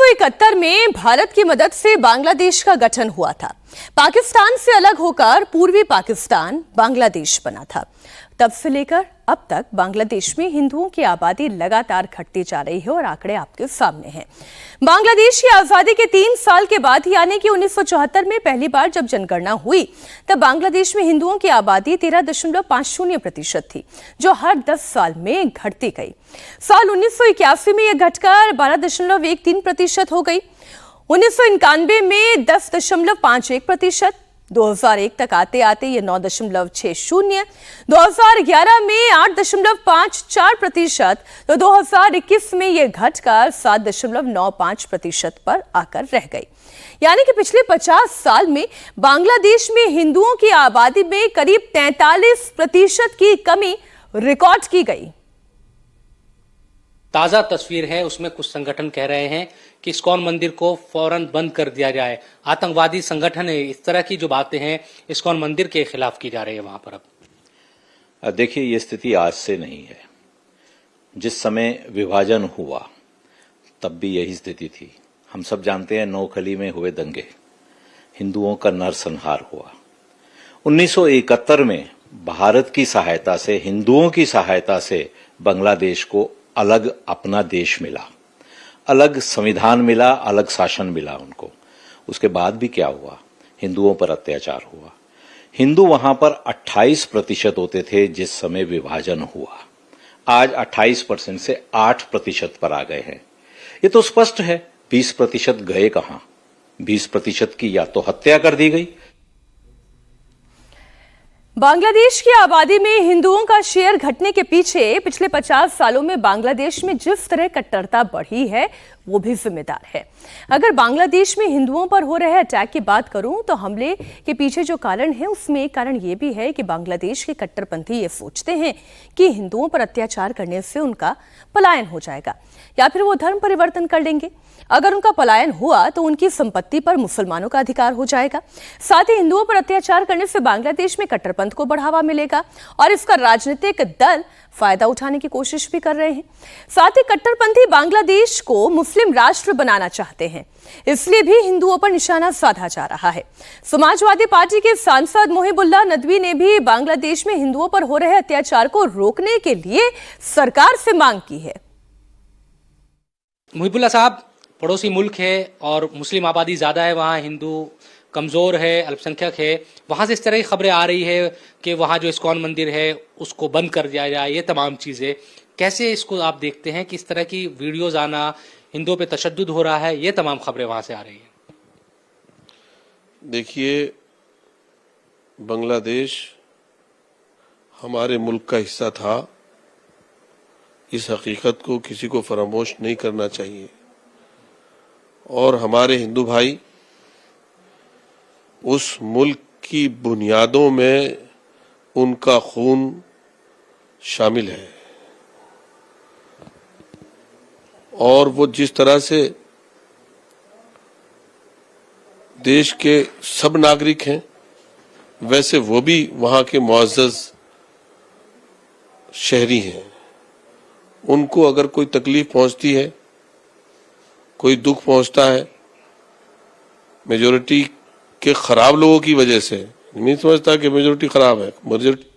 1971 में भारत की मदद से बांग्लादेश का गठन हुआ था। पाकिस्तान से अलग होकर पूर्वी पाकिस्तान बांग्लादेश बना था। तब से लेकर अब तक बांग्लादेश में हिंदुओं की आबादी लगातार घटती जा रही है और आंकड़े आपके सामने हैं। बांग्लादेश की आजादी के 3 साल के बाद यानी कि 1974 में पहली बार जब जनगणना हुई तब बांग्लादेश में हिंदुओं की आबादी 13.50% थी, जो हर 10 साल में घटती गई। साल 1981 में यह घटकर 12.13% हो गई। 1991 में 10.51%, 2001 तक आते आते ये 9.60, 2011 में 8.54%, तो 2021 में ये घटकर 7.95% पर आकर रह गई। यानी कि पिछले 50 साल में बांग्लादेश में हिंदुओं की आबादी में करीब 43% की कमी रिकॉर्ड की गई। ताजा तस्वीर है, उसमें कुछ संगठन कह रहे हैं कि इस्कॉन मंदिर को फौरन बंद कर दिया जाए। आतंकवादी संगठन है, इस तरह की जो बातें हैं इस्कॉन मंदिर के खिलाफ की जा रही है वहां पर। अब देखिए, ये स्थिति आज से नहीं है। जिस समय विभाजन हुआ तब भी यही स्थिति थी। हम सब जानते हैं, नोखली में हुए दंगे, हिंदुओं का नरसंहार हुआ। 1971 में भारत की सहायता से, हिंदुओं की सहायता से बांग्लादेश को अलग अपना देश मिला, अलग संविधान मिला, अलग शासन मिला उनको। उसके बाद भी क्या हुआ? हिंदुओं पर अत्याचार हुआ। हिंदू वहां पर 28% होते थे जिस समय विभाजन हुआ। आज 28% से 8% पर आ गए हैं। ये तो स्पष्ट है, 20% गए कहां? 20% की या तो हत्या कर दी गई। बांग्लादेश की आबादी में हिंदुओं का शेयर घटने के पीछे पिछले 50 सालों में बांग्लादेश में जिस तरह कट्टरता बढ़ी है वो भी जिम्मेदार है। अगर बांग्लादेश में हिंदुओं पर हो रहे अटैक की बात करूं तो हमले के पीछे जो कारण है उसमें एक कारण ये भी है कि बांग्लादेश के कट्टरपंथी ये सोचते हैं कि हिंदुओं पर अत्याचार करने से उनका पलायन हो जाएगा या फिर वो धर्म परिवर्तन कर लेंगे। अगर उनका पलायन हुआ तो उनकी संपत्ति पर मुसलमानों का अधिकार हो जाएगा। साथ ही हिंदुओं पर अत्याचार करने से बांग्लादेश में कट्टरपंथ को बढ़ावा मिलेगा और इसका राजनीतिक दल फायदा उठाने की कोशिश भी कर रहे हैं। साथ ही कट्टरपंथी बांग्लादेश को मुस्लिम राष्ट्र बनाना चाहते हैं, इसलिए भी हिंदुओं पर निशाना साधा जा रहा है। समाजवादी पार्टी के सांसद मोहिबुल्लाह नदवी ने भी बांग्लादेश में हिंदुओं पर हो रहे अत्याचार को रोकने के लिए सरकार से मांग की है। मोहिबुल्लाह साहब, पड़ोसी मुल्क है और मुस्लिम आबादी ज्यादा है, वहाँ हिंदू कमजोर है, अल्पसंख्यक है, वहां से इस तरह की खबरें आ रही है कि वहां जो इस्कॉन मंदिर है उसको बंद कर दिया जाए, ये तमाम चीजें कैसे इसको आप देखते हैं कि इस तरह की वीडियोज आना, हिंदुओं पे तशद्दुद हो रहा है, ये तमाम खबरें वहां से आ रही है? देखिए, बांग्लादेश हमारे मुल्क का हिस्सा था। इस हकीकत को किसी को फरामोश नहीं करना चाहिए और हमारे हिंदू भाई उस मुल्क की बुनियादों में उनका खून शामिल है और वो जिस तरह से देश के सब नागरिक हैं वैसे वो भी वहां के मुअज़्ज़ज़ शहरी हैं। उनको अगर कोई तकलीफ पहुंचती है, कोई दुख पहुंचता है, मेजॉरिटी के खराब लोगों की वजह से, नहीं समझता कि मेजॉरिटी खराब है, मेजॉरिटी